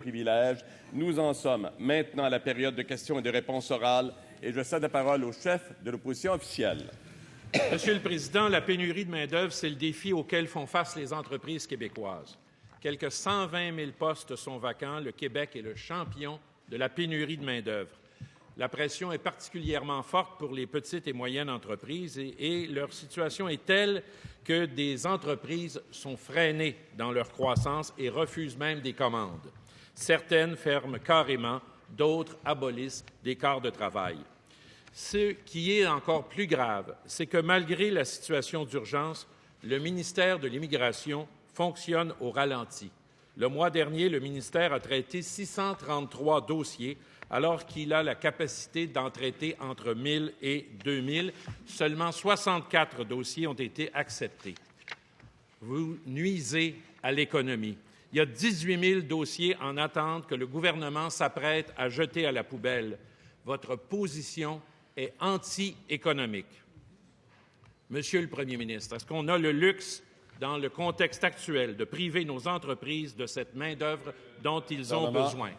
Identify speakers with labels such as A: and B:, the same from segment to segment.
A: privilège. Nous en sommes maintenant à la période de questions et de réponses orales et je cède la parole au chef de l'opposition officielle.
B: Monsieur le Président, la pénurie de main-d'œuvre, c'est le défi auquel font face les entreprises québécoises. Quelques 120 000 postes sont vacants. Le Québec est le champion de la pénurie de main-d'œuvre. La pression est particulièrement forte pour les petites et moyennes entreprises et leur situation est telle que des entreprises sont freinées dans leur croissance et refusent même des commandes. Certaines ferment carrément, d'autres abolissent des quarts de travail. Ce qui est encore plus grave, c'est que malgré la situation d'urgence, le ministère de l'Immigration fonctionne au ralenti. Le mois dernier, le ministère a traité 633 dossiers, alors qu'il a la capacité d'en traiter entre 1 000 et 2 000. Seulement 64 dossiers ont été acceptés. Vous nuisez à l'économie. Il y a 18 000 dossiers en attente que le gouvernement s'apprête à jeter à la poubelle. Votre position est anti-économique. Monsieur le Premier ministre, est-ce qu'on a le luxe, dans le contexte actuel, de priver nos entreprises de cette main-d'œuvre dont ils ont besoin?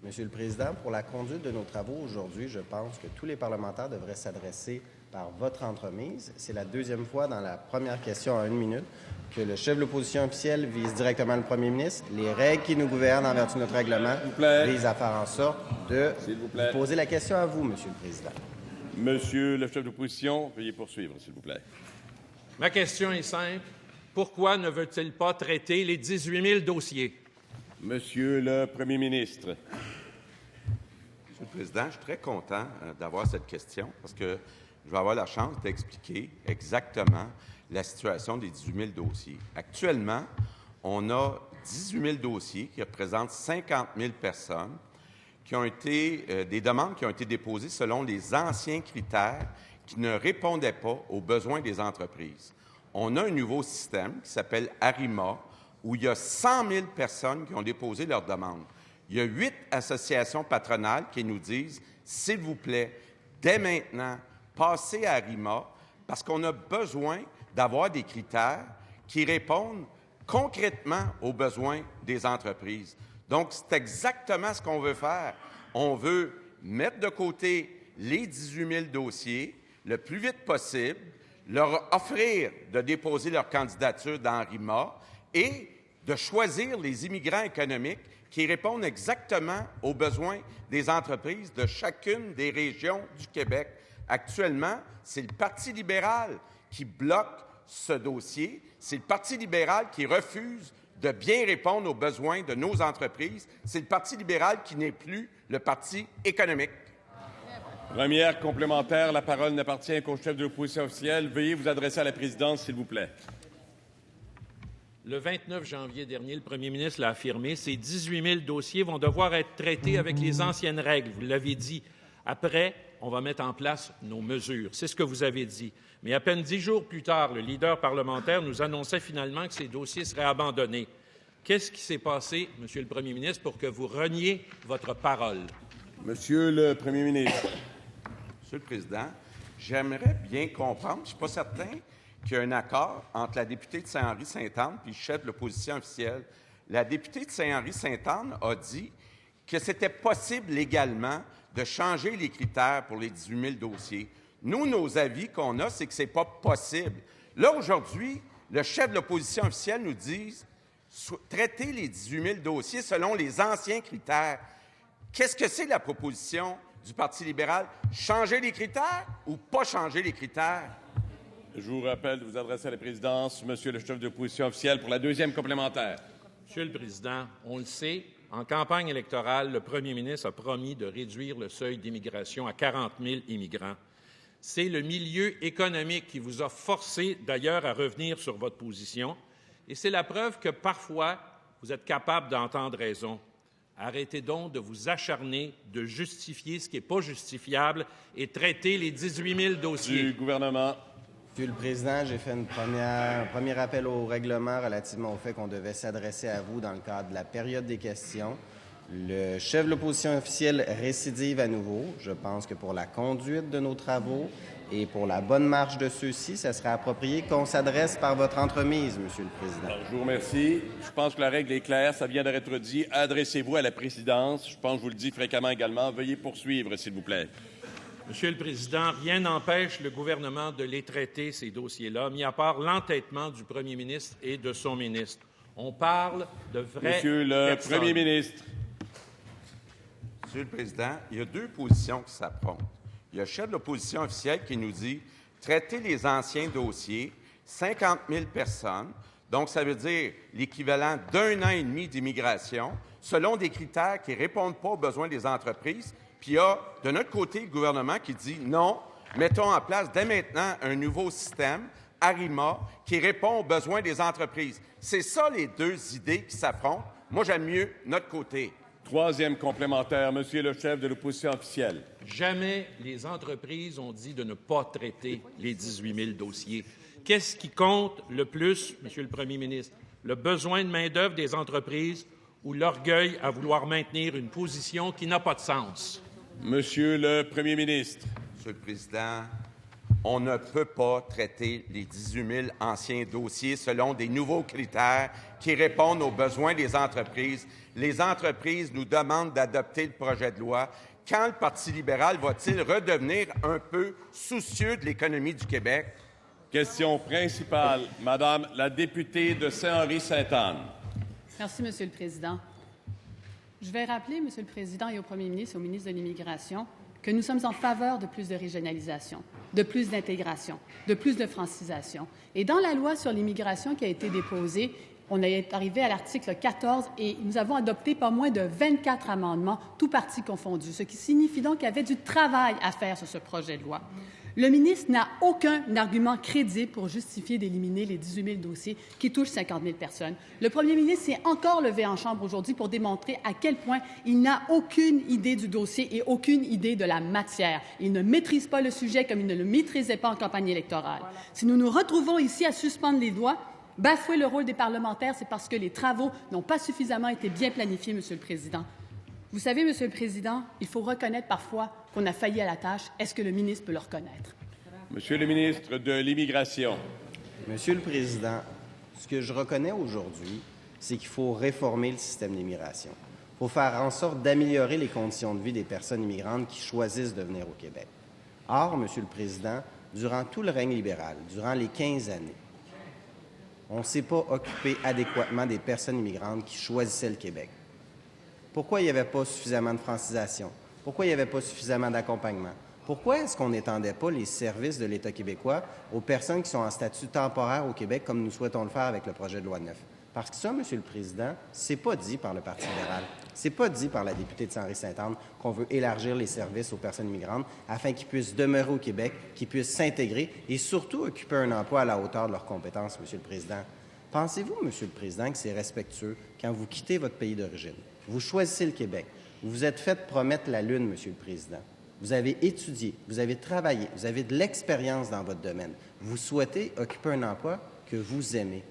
C: Monsieur le Président, pour la conduite de nos travaux aujourd'hui, je pense que tous les parlementaires devraient s'adresser par votre entremise. C'est la deuxième fois dans la première question en 1 minute que le chef de l'opposition officielle vise directement le premier ministre. Les règles qui nous gouvernent en vertu de notre règlement visent à faire en sorte de poser la question à vous, Monsieur le Président.
A: Monsieur le chef de l'opposition, veuillez poursuivre, s'il vous plaît.
B: Ma question est simple. Pourquoi ne veut-il pas traiter les 18 000 dossiers?
A: Monsieur le Premier ministre.
D: Monsieur le Président, je suis très content d'avoir cette question parce que je vais avoir la chance d'expliquer exactement la situation des 18 000 dossiers. Actuellement, on a 18 000 dossiers qui représentent 50 000 personnes qui ont été des demandes qui ont été déposées selon les anciens critères qui ne répondaient pas aux besoins des entreprises. On a un nouveau système qui s'appelle ARIMA, où il y a 100 000 personnes qui ont déposé leurs demandes. Il y a 8 associations patronales qui nous disent, s'il vous plaît, dès maintenant, passez à ARIMA, parce qu'on a besoin d'avoir des critères qui répondent concrètement aux besoins des entreprises. Donc, c'est exactement ce qu'on veut faire. On veut mettre de côté les 18 000 dossiers le plus vite possible, leur offrir de déposer leur candidature dans ARIMA et de choisir les immigrants économiques qui répondent exactement aux besoins des entreprises de chacune des régions du Québec. Actuellement, c'est le Parti libéral qui bloque ce dossier. C'est le Parti libéral qui refuse de bien répondre aux besoins de nos entreprises. C'est le Parti libéral qui n'est plus le Parti économique.
A: Première complémentaire, la parole n'appartient qu'au chef de l'opposition officielle. Veuillez vous adresser à la présidence, s'il vous plaît.
B: Le 29 janvier dernier, le premier ministre l'a affirmé, ces 18 000 dossiers vont devoir être traités avec les anciennes règles. Vous l'avez dit. Après, on va mettre en place nos mesures. C'est ce que vous avez dit. Mais à peine 10 jours plus tard, le leader parlementaire nous annonçait finalement que ces dossiers seraient abandonnés. Qu'est-ce qui s'est passé, Monsieur le Premier ministre, pour que vous reniez votre parole?
A: Monsieur le Premier ministre.
D: Monsieur le Président, j'aimerais bien comprendre, je ne suis pas certain qu'il y a un accord entre la députée de Saint-Henri-Sainte-Anne et le chef de l'opposition officielle. La députée de Saint-Henri-Sainte-Anne a dit que c'était possible légalement de changer les critères pour les 18 000 dossiers. Nous, nos avis qu'on a, c'est que ce n'est pas possible. Là, aujourd'hui, le chef de l'opposition officielle nous dit traiter les 18 000 dossiers selon les anciens critères. Qu'est-ce que c'est la proposition du Parti libéral? Changer les critères ou pas changer les critères?
A: Je vous rappelle de vous adresser à la présidence, Monsieur le chef de l'opposition officielle, pour la deuxième complémentaire.
B: Monsieur le Président, on le sait, en campagne électorale, le premier ministre a promis de réduire le seuil d'immigration à 40 000 immigrants. C'est le milieu économique qui vous a forcé, d'ailleurs, à revenir sur votre position. Et c'est la preuve que, parfois, vous êtes capable d'entendre raison. Arrêtez donc de vous acharner, de justifier ce qui n'est pas justifiable et traitez les 18 000 dossiers.
A: Du gouvernement.
C: Monsieur le Président, j'ai fait un premier appel au règlement relativement au fait qu'on devait s'adresser à vous dans le cadre de la période des questions. Le chef de l'opposition officielle récidive à nouveau. Je pense que pour la conduite de nos travaux Et pour la bonne marche de ceux-ci, ce serait approprié qu'on s'adresse par votre entremise, Monsieur le Président.
A: Alors, je vous remercie. Je pense que la règle est claire. Ça vient d'être dit. Adressez-vous à la présidence. Je pense que je vous le dis fréquemment également. Veuillez poursuivre, s'il vous plaît.
B: Monsieur le Président, rien n'empêche le gouvernement de les traiter, ces dossiers-là, mis à part l'entêtement du premier ministre et de son ministre. On parle de vrais...
A: Monsieur le
B: personnes.
A: Premier ministre.
D: Monsieur le Président, il y a deux positions qui s'affrontent. Il y a le chef de l'opposition officielle qui nous dit traiter les anciens dossiers, 50 000 personnes, donc ça veut dire l'équivalent d'1 an et demi d'immigration, selon des critères qui ne répondent pas aux besoins des entreprises. Puis il y a, de notre côté, le gouvernement qui dit non, mettons en place dès maintenant un nouveau système, ARIMA, qui répond aux besoins des entreprises. C'est ça les deux idées qui s'affrontent. Moi, j'aime mieux notre côté.
A: Troisième complémentaire, Monsieur le chef de l'opposition officielle.
B: Jamais les entreprises ont dit de ne pas traiter les 18 000 dossiers. Qu'est-ce qui compte le plus, Monsieur le Premier ministre? Le besoin de main-d'œuvre des entreprises ou l'orgueil à vouloir maintenir une position qui n'a pas de sens?
A: Monsieur le Premier ministre.
D: Monsieur le Président, on ne peut pas traiter les 18 000 anciens dossiers selon des nouveaux critères qui répondent aux besoins des entreprises. Les entreprises nous demandent d'adopter le projet de loi. Quand le Parti libéral va-t-il redevenir un peu soucieux de l'économie du Québec?
A: Question principale, Madame la députée de Saint-Henri-Sainte-Anne.
E: Merci, Monsieur le Président. Je vais rappeler, Monsieur le Président, et au Premier ministre et au ministre de l'Immigration, que nous sommes en faveur de plus de régionalisation, de plus d'intégration, de plus de francisation. Et dans la loi sur l'immigration qui a été déposée, on est arrivé à l'article 14 et nous avons adopté pas moins de 24 amendements, tous partis confondus, ce qui signifie donc qu'il y avait du travail à faire sur ce projet de loi. Le ministre n'a aucun argument crédible pour justifier d'éliminer les 18 000 dossiers qui touchent 50 000 personnes. Le premier ministre s'est encore levé en Chambre aujourd'hui pour démontrer à quel point il n'a aucune idée du dossier et aucune idée de la matière. Il ne maîtrise pas le sujet comme il ne le maîtrisait pas en campagne électorale. Voilà. Si nous nous retrouvons ici à suspendre les lois, bafouer le rôle des parlementaires, c'est parce que les travaux n'ont pas suffisamment été bien planifiés, Monsieur le Président. Vous savez, Monsieur le Président, il faut reconnaître parfois qu'on a failli à la tâche. Est-ce que le ministre peut le reconnaître?
A: Monsieur le ministre de l'Immigration.
C: Monsieur le Président, ce que je reconnais aujourd'hui, c'est qu'il faut réformer le système d'immigration. Il faut faire en sorte d'améliorer les conditions de vie des personnes immigrantes qui choisissent de venir au Québec. Or, Monsieur le Président, durant tout le règne libéral, durant les 15 années, on ne s'est pas occupé adéquatement des personnes immigrantes qui choisissaient le Québec. Pourquoi il n'y avait pas suffisamment de francisation? Pourquoi il n'y avait pas suffisamment d'accompagnement? Pourquoi est-ce qu'on n'étendait pas les services de l'État québécois aux personnes qui sont en statut temporaire au Québec, comme nous souhaitons le faire avec le projet de loi 9? Parce que ça, Monsieur le Président, c'est pas dit par le Parti libéral. C'est pas dit par la députée de Saint-Henri-Sainte-Anne qu'on veut élargir les services aux personnes immigrantes afin qu'ils puissent demeurer au Québec, qu'ils puissent s'intégrer et surtout occuper un emploi à la hauteur de leurs compétences, Monsieur le Président. Pensez-vous, Monsieur le Président, que c'est respectueux quand vous quittez votre pays d'origine? Vous choisissez le Québec. Vous vous êtes fait promettre la Lune, Monsieur le Président. Vous avez étudié, vous avez travaillé, vous avez de l'expérience dans votre domaine. Vous souhaitez occuper un emploi que vous aimez.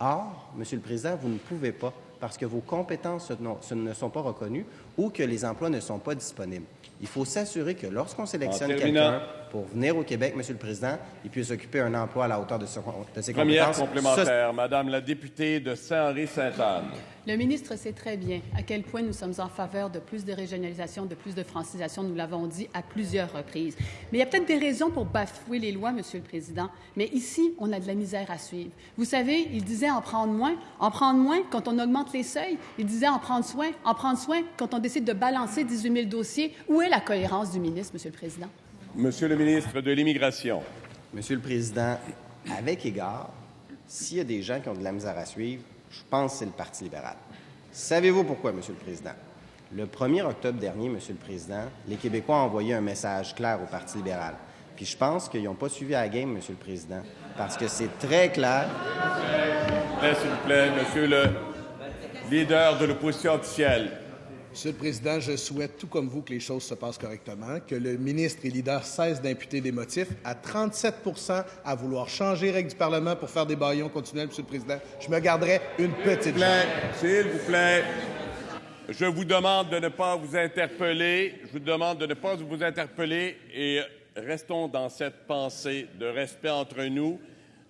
C: Or, Monsieur le Président, vous ne pouvez pas parce que vos compétences ne sont pas reconnues ou que les emplois ne sont pas disponibles. Il faut s'assurer que lorsqu'on sélectionne quelqu'un pour venir au Québec, Monsieur le Président, il puisse occuper un emploi à la hauteur de ses compétences.
A: Première complémentaire, Madame la députée de Saint-Henri-Sainte-Anne.
E: Le ministre sait très bien à quel point nous sommes en faveur de plus de régionalisation, de plus de francisation. Nous l'avons dit à plusieurs reprises. Mais il y a peut-être des raisons pour bafouer les lois, Monsieur le Président. Mais ici, on a de la misère à suivre. Vous savez, il disait en prendre moins quand on augmente les seuils. Il disait en prendre soin quand on décide de balancer 18 000 dossiers. Où est la cohérence du ministre, Monsieur le Président?
A: Monsieur le ministre de l'Immigration.
C: Monsieur le Président, avec égard, s'il y a des gens qui ont de la misère à suivre, je pense que c'est le Parti libéral. Savez-vous pourquoi, Monsieur le Président? Le 1er octobre dernier, Monsieur le Président, les Québécois ont envoyé un message clair au Parti libéral. Puis je pense qu'ils n'ont pas suivi à la game, Monsieur le Président, parce que c'est très clair.
A: S'il vous plaît, Monsieur le leader de l'opposition officielle.
F: Monsieur le Président, je souhaite, tout comme vous, que les choses se passent correctement, que le ministre et leader cesse d'imputer des motifs. À 37 % à vouloir changer les règles du Parlement pour faire des bâillons continuels, Monsieur le Président, je me garderai une petite jambe.
A: S'il vous plaît, je vous demande de ne pas vous interpeller. Je vous demande de ne pas vous interpeller et restons dans cette pensée de respect entre nous.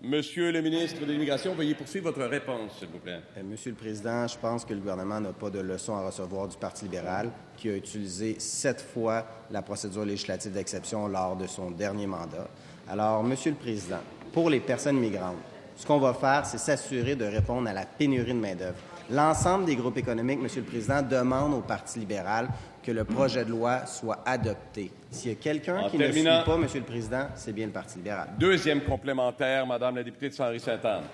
A: Monsieur le ministre de l'Immigration, veuillez poursuivre votre réponse, s'il vous plaît.
C: Monsieur le Président, je pense que le gouvernement n'a pas de leçon à recevoir du Parti libéral, qui a utilisé 7 fois la procédure législative d'exception lors de son dernier mandat. Alors, Monsieur le Président, pour les personnes migrantes, ce qu'on va faire, c'est s'assurer de répondre à la pénurie de main-d'œuvre. L'ensemble des groupes économiques, Monsieur le Président, demandent au Parti libéral que le projet de loi soit adopté. S'il y a quelqu'un qui ne suit pas, Monsieur le Président, c'est bien le Parti libéral.
A: Deuxième complémentaire, Madame la députée de Saint-Henri-Sainte-Anne.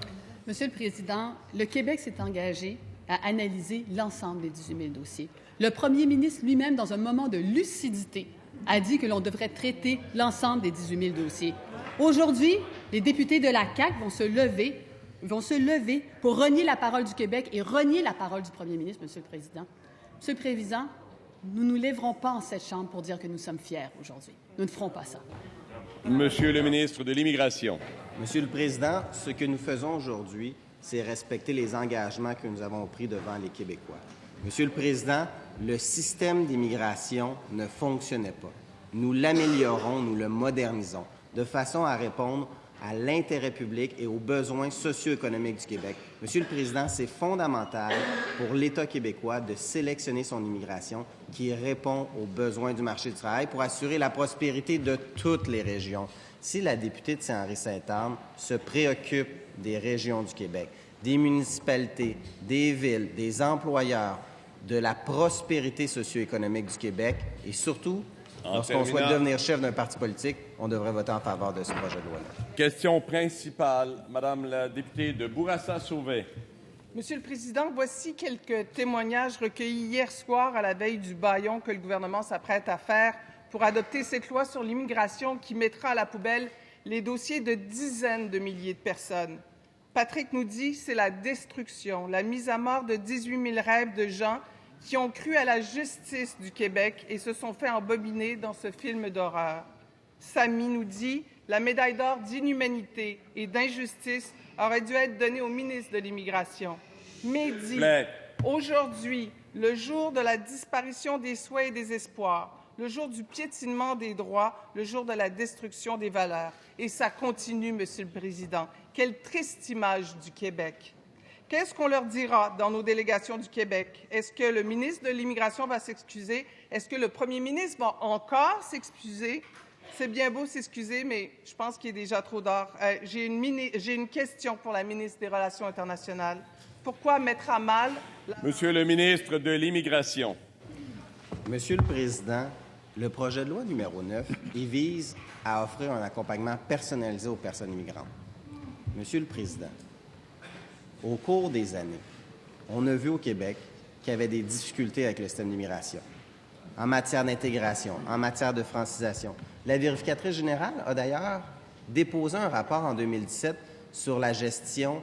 E: Monsieur le Président, le Québec s'est engagé à analyser l'ensemble des 18 000 dossiers. Le premier ministre lui-même, dans un moment de lucidité, a dit que l'on devrait traiter l'ensemble des 18 000 dossiers. Aujourd'hui, les députés de la CAQ vont se lever pour renier la parole du Québec et renier la parole du premier ministre, Monsieur le Président. Monsieur le Président, nous ne nous lèverons pas en cette Chambre pour dire que nous sommes fiers aujourd'hui. Nous ne ferons pas ça.
A: Monsieur le ministre de l'Immigration.
C: Monsieur le Président, ce que nous faisons aujourd'hui, c'est respecter les engagements que nous avons pris devant les Québécois. Monsieur le Président, le système d'immigration ne fonctionnait pas. Nous l'améliorons, nous le modernisons, de façon à répondre à l'intérêt public et aux besoins socio-économiques du Québec. Monsieur le Président, c'est fondamental pour l'État québécois de sélectionner son immigration qui répond aux besoins du marché du travail pour assurer la prospérité de toutes les régions. Si la députée de Saint-Henri-Sainte-Anne se préoccupe des régions du Québec, des municipalités, des villes, des employeurs, de la prospérité socio-économique du Québec et surtout, lorsqu'on souhaite devenir chef d'un parti politique, on devrait voter en faveur de ce projet de loi-là.
A: Question principale, Madame la députée de Bourassa-Sauvé.
G: Monsieur le Président, voici quelques témoignages recueillis hier soir à la veille du bâillon que le gouvernement s'apprête à faire pour adopter cette loi sur l'immigration qui mettra à la poubelle les dossiers de dizaines de milliers de personnes. Patrick nous dit c'est la destruction, la mise à mort de 18 000 rêves de gens qui ont cru à la justice du Québec et se sont fait embobiner dans ce film d'horreur. Samy nous dit la médaille d'or d'inhumanité et d'injustice aurait dû être donnée au ministre de l'Immigration. Mehdi, aujourd'hui, le jour de la disparition des souhaits et des espoirs, le jour du piétinement des droits, le jour de la destruction des valeurs. Et ça continue, Monsieur le Président. Quelle triste image du Québec. Qu'est-ce qu'on leur dira dans nos délégations du Québec? Est-ce que le ministre de l'Immigration va s'excuser? Est-ce que le premier ministre va encore s'excuser? C'est bien beau s'excuser, mais je pense qu'il est déjà trop tard. J'ai une question pour la ministre des Relations internationales. Pourquoi mettre à mal...
A: Monsieur le ministre de l'Immigration.
C: Monsieur le Président, le projet de loi numéro 9, il vise à offrir un accompagnement personnalisé aux personnes immigrantes. Monsieur le Président, au cours des années, on a vu au Québec qu'il y avait des difficultés avec le système d'immigration, en matière d'intégration, en matière de francisation. La vérificatrice générale a d'ailleurs déposé un rapport en 2017 sur la gestion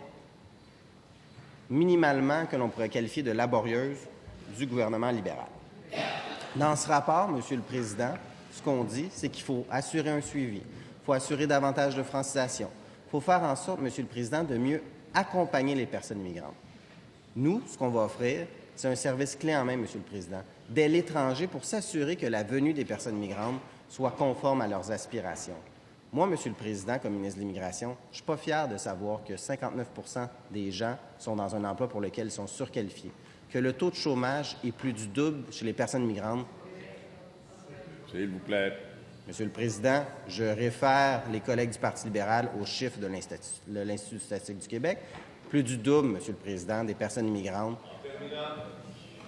C: minimalement que l'on pourrait qualifier de laborieuse du gouvernement libéral. Dans ce rapport, Monsieur le Président, ce qu'on dit, c'est qu'il faut assurer un suivi, il faut assurer davantage de francisation, il faut faire en sorte, Monsieur le Président, de mieux accompagner les personnes immigrantes. Nous, ce qu'on va offrir, c'est un service clé en main, Monsieur le Président, dès l'étranger pour s'assurer que la venue des personnes migrantes soit conforme à leurs aspirations. Moi, Monsieur le Président, comme ministre de l'Immigration, je ne suis pas fier de savoir que 59 % des gens sont dans un emploi pour lequel ils sont surqualifiés, que le taux de chômage est plus du double chez les personnes migrantes.
A: S'il vous plaît.
C: Monsieur le Président, je réfère les collègues du Parti libéral aux chiffres de l'Institut statistique du Québec. Plus du double, Monsieur le Président, des personnes immigrantes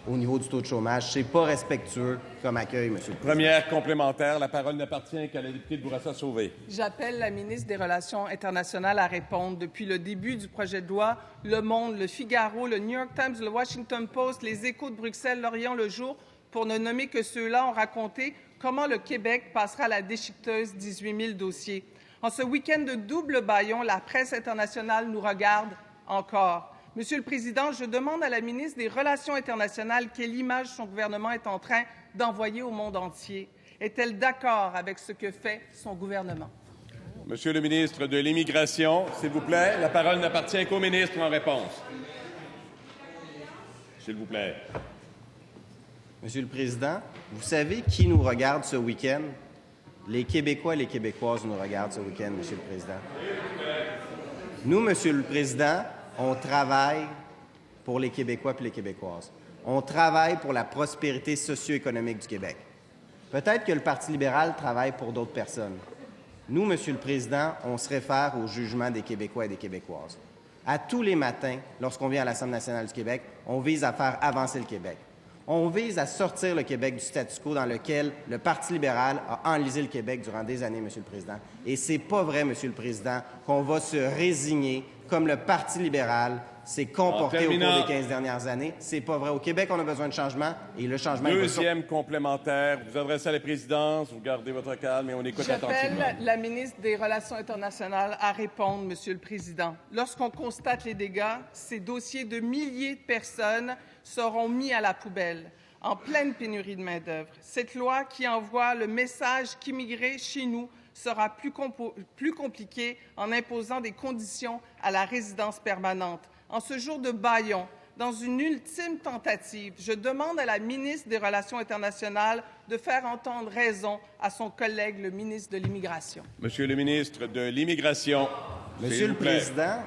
C: au niveau du taux de chômage. C'est pas respectueux comme accueil, Monsieur le Président.
A: Première complémentaire, la parole n'appartient qu'à la députée de Bourassa-Sauvé.
G: J'appelle la ministre des Relations internationales à répondre. Depuis le début du projet de loi, Le Monde, Le Figaro, le New York Times, le Washington Post, les Échos de Bruxelles, L'Orient, Le Jour, pour ne nommer que ceux-là, ont raconté comment le Québec passera à la déchiqueteuse 18 000 dossiers. En ce week-end de double bâillon, la presse internationale nous regarde encore. Monsieur le Président, je demande à la ministre des Relations internationales quelle image son gouvernement est en train d'envoyer au monde entier. Est-elle d'accord avec ce que fait son gouvernement?
A: Monsieur le ministre de l'Immigration, s'il vous plaît, la parole n'appartient qu'au ministre en réponse. S'il vous plaît.
C: Monsieur le Président, vous savez qui nous regarde ce week-end? Les Québécois et les Québécoises nous regardent ce week-end, Monsieur le Président. Nous, Monsieur le Président, on travaille pour les Québécois et les Québécoises. On travaille pour la prospérité socio-économique du Québec. Peut-être que le Parti libéral travaille pour d'autres personnes. Nous, Monsieur le Président, on se réfère au jugement des Québécois et des Québécoises. À tous les matins, lorsqu'on vient à l'Assemblée nationale du Québec, on vise à faire avancer le Québec. On vise à sortir le Québec du statu quo dans lequel le Parti libéral a enlisé le Québec durant des années, Monsieur le Président. Et c'est pas vrai, Monsieur le Président, qu'on va se résigner comme le Parti libéral s'est comporté au cours des 15 dernières années. C'est pas vrai. Au Québec, on a besoin de changement et le changement...
A: Deuxième complémentaire. Vous adressez à la présidence, vous gardez votre calme et on écoute attentivement.
G: J'appelle la ministre des Relations internationales à répondre, Monsieur le Président. Lorsqu'on constate les dégâts, ces dossiers de milliers de personnes seront mis à la poubelle, en pleine pénurie de main-d'œuvre. Cette loi qui envoie le message qu'immigrer chez nous sera plus compliqué en imposant des conditions à la résidence permanente. En ce jour de bâillon, dans une ultime tentative, je demande à la ministre des Relations internationales de faire entendre raison à son collègue, le ministre de l'Immigration.
A: Monsieur le ministre de l'Immigration.
C: Monsieur le Président,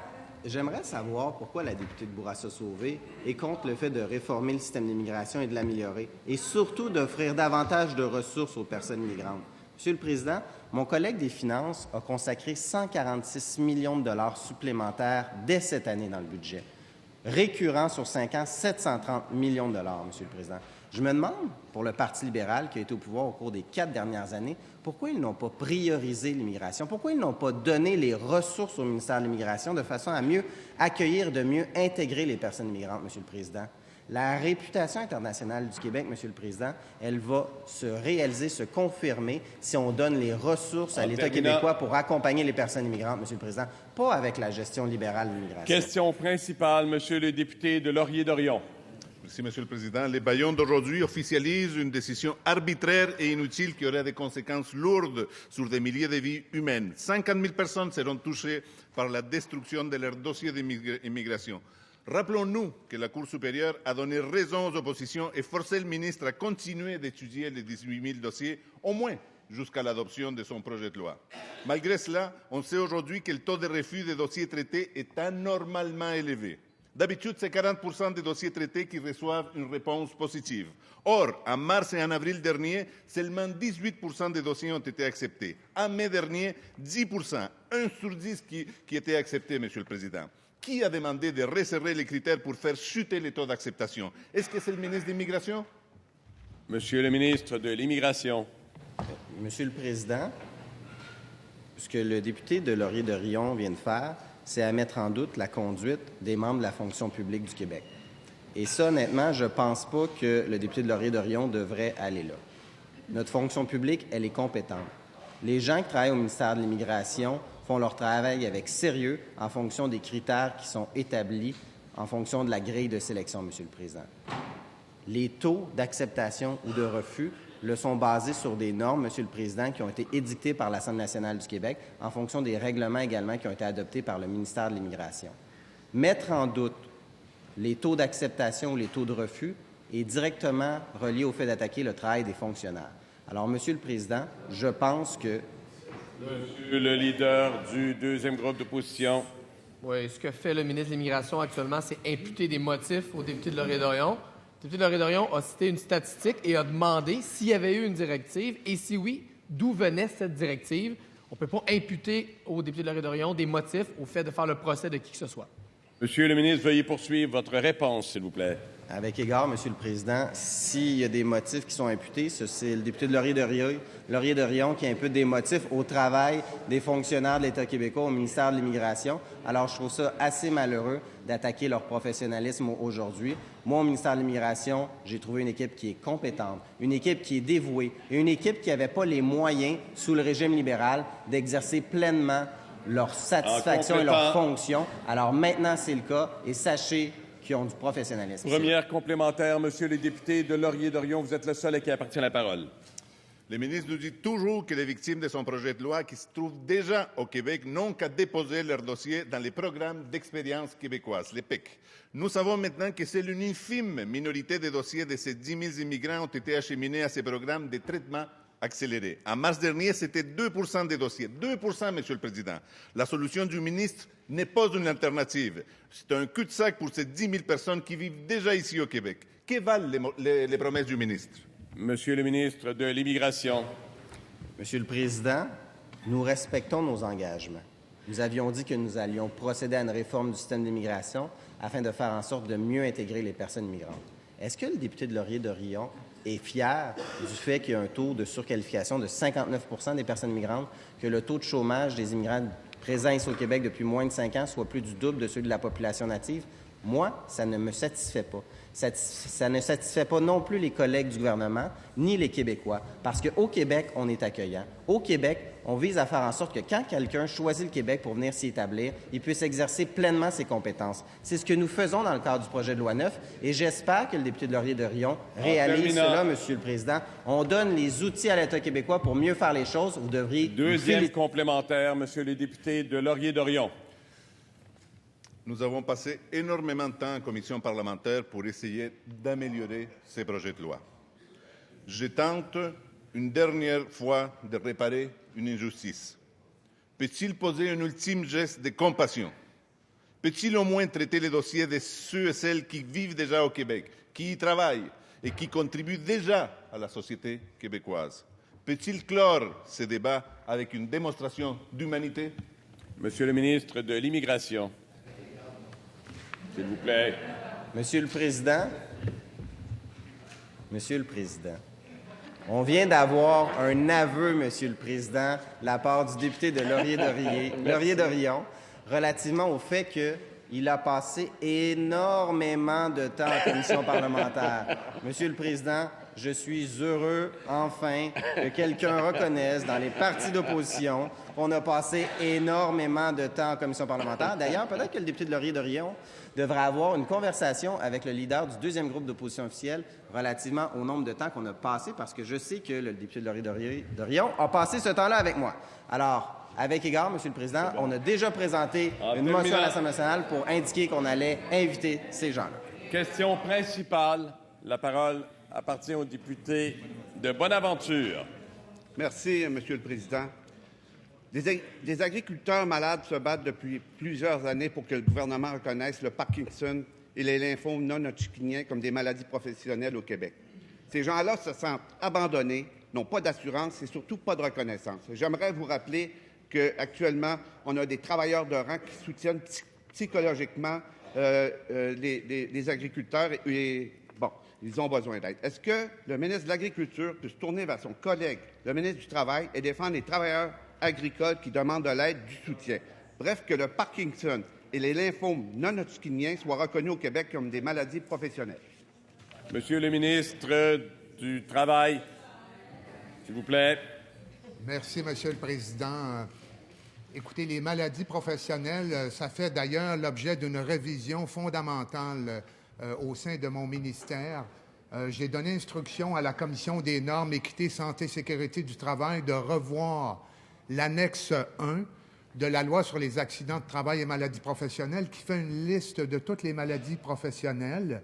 C: j'aimerais savoir pourquoi la députée de Bourassa-Sauvé est contre le fait de réformer le système d'immigration et de l'améliorer, et surtout d'offrir davantage de ressources aux personnes immigrantes. Monsieur le Président, mon collègue des Finances a consacré 146 millions de dollars supplémentaires dès cette année dans le budget. Récurrent sur 5 ans, 730 millions de dollars, Monsieur le Président. Je me demande, pour le Parti libéral qui a été au pouvoir au cours des 4 dernières années, pourquoi ils n'ont pas priorisé l'immigration? Pourquoi ils n'ont pas donné les ressources au ministère de l'Immigration de façon à mieux accueillir, de mieux intégrer les personnes immigrantes, Monsieur le Président? La réputation internationale du Québec, Monsieur le Président, elle va se réaliser, se confirmer si on donne les ressources à l'État québécois pour accompagner les personnes immigrantes, Monsieur le Président, pas avec la gestion libérale de l'immigration.
A: Question principale, Monsieur le député de Laurier-Dorion.
H: Merci, Monsieur le Président. Les baillons d'aujourd'hui officialisent une décision arbitraire et inutile qui aurait des conséquences lourdes sur des milliers de vies humaines. 50 000 personnes seront touchées par la destruction de leur dossier d'immigration. Rappelons-nous que la Cour supérieure a donné raison aux oppositions et forcé le ministre à continuer d'étudier les 18 000 dossiers, au moins jusqu'à l'adoption de son projet de loi. Malgré cela, on sait aujourd'hui que le taux de refus des dossiers traités est anormalement élevé. D'habitude, c'est 40% des dossiers traités qui reçoivent une réponse positive. Or, en mars et en avril dernier, seulement 18% des dossiers ont été acceptés. En mai dernier, 10%, 1 sur 10 qui étaient acceptés, Monsieur le Président. Qui a demandé de resserrer les critères pour faire chuter les taux d'acceptation? Est-ce que c'est le ministre de l'Immigration?
A: Monsieur le ministre de l'Immigration.
C: Monsieur le Président, ce que le député de Laurier-Dorion vient de faire, c'est à mettre en doute la conduite des membres de la fonction publique du Québec. Et ça, honnêtement, je ne pense pas que le député de Laurier-Dorion devrait aller là. Notre fonction publique, elle est compétente. Les gens qui travaillent au ministère de l'Immigration font leur travail avec sérieux en fonction des critères qui sont établis en fonction de la grille de sélection, Monsieur le Président. Les taux d'acceptation ou de refus le sont basés sur des normes, Monsieur le Président, qui ont été édictées par l'Assemblée nationale du Québec en fonction des règlements également qui ont été adoptés par le ministère de l'Immigration. Mettre en doute les taux d'acceptation ou les taux de refus est directement relié au fait d'attaquer le travail des fonctionnaires. Alors, Monsieur le Président, je pense que...
A: Monsieur le leader du deuxième groupe d'opposition.
I: Oui, ce que fait le ministre de l'Immigration actuellement, c'est imputer des motifs au député de Laurier-Dorion. Le député de Laurier-Dorion a cité une statistique et a demandé s'il y avait eu une directive et si oui, d'où venait cette directive. On ne peut pas imputer au député de Laurier-Dorion des motifs au fait de faire le procès de qui que ce soit.
A: Monsieur le ministre, veuillez poursuivre votre réponse, s'il vous plaît.
C: Avec égard, Monsieur le Président, s'il y a des motifs qui sont imputés, c'est le député de Laurier-Dorion qui impute des motifs au travail des fonctionnaires de l'État québécois au ministère de l'Immigration. Alors, je trouve ça assez malheureux d'attaquer leur professionnalisme aujourd'hui. Moi, au ministère de l'Immigration, j'ai trouvé une équipe qui est compétente, une équipe qui est dévouée et une équipe qui n'avait pas les moyens, sous le régime libéral, d'exercer pleinement leur satisfaction et leur fonction. Alors maintenant, c'est le cas et sachez qu'ils ont du professionnalisme.
A: Première complémentaire, Monsieur le député de Laurier-Dorion, vous êtes le seul à qui appartient la parole.
H: Le ministre nous dit toujours que les victimes de son projet de loi qui se trouvent déjà au Québec n'ont qu'à déposer leur dossier dans les programmes d'expérience québécoise, les PEC. Nous savons maintenant que seule une infime minorité des dossiers de ces 10 000 immigrants ont été acheminés à ces programmes de traitement accélérée. En mars dernier, c'était 2% des dossiers. 2%, Monsieur le Président. La solution du ministre n'est pas une alternative. C'est un cul-de-sac pour ces 10 000 personnes qui vivent déjà ici au Québec. Que valent les promesses du ministre?
A: Monsieur le ministre de l'Immigration.
C: Monsieur le Président, nous respectons nos engagements. Nous avions dit que nous allions procéder à une réforme du système d'immigration afin de faire en sorte de mieux intégrer les personnes migrantes. Est-ce que le député de Laurier-Dorion est fier du fait qu'il y a un taux de surqualification de 59% des personnes migrantes, que le taux de chômage des immigrants présents ici au Québec depuis moins de 5 ans soit plus du double de celui de la population native? Moi, ça ne me satisfait pas. Ça ne satisfait pas non plus les collègues du gouvernement, ni les Québécois, parce qu'au Québec, on est accueillant. Au Québec, on vise à faire en sorte que quand quelqu'un choisit le Québec pour venir s'y établir, il puisse exercer pleinement ses compétences. C'est ce que nous faisons dans le cadre du projet de loi 9, et j'espère que le député de Laurier-Dorion réalise cela, Monsieur le Président. On donne les outils à l'État québécois pour mieux faire les choses. Vous devriez...
A: Deuxième complémentaire, Monsieur le député de Laurier-Dorion.
H: Nous avons passé énormément de temps en commission parlementaire pour essayer d'améliorer ces projets de loi. Je tente une dernière fois de réparer une injustice. Peut-il poser un ultime geste de compassion? Peut-il au moins traiter les dossiers de ceux et celles qui vivent déjà au Québec, qui y travaillent et qui contribuent déjà à la société québécoise? Peut-il clore ces débats avec une démonstration d'humanité?
A: Monsieur le ministre de l'Immigration. S'il vous plaît.
C: Monsieur le Président, on vient d'avoir un aveu, Monsieur le Président, de la part du député de Laurier-Dorion, relativement au fait qu'il a passé énormément de temps en commission parlementaire. Monsieur le Président, je suis heureux, enfin, que quelqu'un reconnaisse dans les partis d'opposition qu'on a passé énormément de temps en commission parlementaire. D'ailleurs, peut-être que le député de Laurier-Dorion devrait avoir une conversation avec le leader du deuxième groupe d'opposition officielle relativement au nombre de temps qu'on a passé, parce que je sais que le député de Laurier-Dorion a passé ce temps-là avec moi. Alors, avec égard, Monsieur le Président, on a déjà présenté une motion à l'Assemblée nationale pour indiquer qu'on allait inviter ces gens-là.
A: Question principale. La parole appartient au député de Bonaventure.
J: Merci, Monsieur le Président. Des agriculteurs malades se battent depuis plusieurs années pour que le gouvernement reconnaisse le Parkinson et les lymphomes non-hodgkiniens comme des maladies professionnelles au Québec. Ces gens-là se sentent abandonnés, n'ont pas d'assurance et surtout pas de reconnaissance. J'aimerais vous rappeler qu'actuellement, on a des travailleurs de rang qui soutiennent psychologiquement les agriculteurs et bon, ils ont besoin d'aide. Est-ce que le ministre de l'Agriculture peut se tourner vers son collègue, le ministre du Travail, et défendre les travailleurs agricoles qui demandent de l'aide, du soutien? Bref, que le Parkinson et les lymphomes non-hodgkiniens soient reconnus au Québec comme des maladies professionnelles.
A: Monsieur le ministre du Travail, s'il vous plaît.
K: Merci, Monsieur le Président. Écoutez, les maladies professionnelles, ça fait d'ailleurs l'objet d'une révision fondamentale au sein de mon ministère. J'ai donné instruction à la Commission des normes équité, santé, sécurité du travail de revoir l'annexe 1 de la loi sur les accidents de travail et maladies professionnelles qui fait une liste de toutes les maladies professionnelles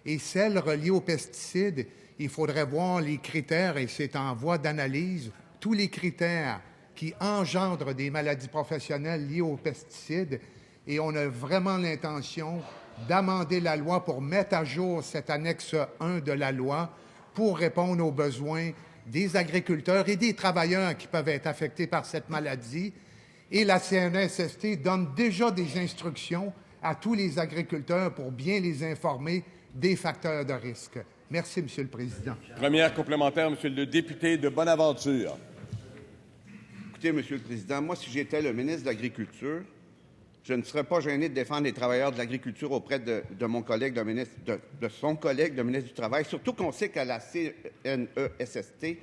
K: et celles reliées aux pesticides. Il faudrait voir les critères, et c'est en voie d'analyse, tous les critères qui engendrent des maladies professionnelles liées aux pesticides, et on a vraiment l'intention d'amender la loi pour mettre à jour cette annexe 1 de la loi pour répondre aux besoins des agriculteurs et des travailleurs qui peuvent être affectés par cette maladie. Et la CNESST donne déjà des instructions à tous les agriculteurs pour bien les informer des facteurs de risque. Merci, Monsieur le Président.
A: Première complémentaire, Monsieur le député de Bonaventure.
J: Écoutez, Monsieur le Président, moi, si j'étais le ministre de l'Agriculture, je ne serais pas gêné de défendre les travailleurs de l'agriculture auprès de mon collègue, de son collègue, le ministre du Travail, surtout qu'on sait qu'à la CNESST,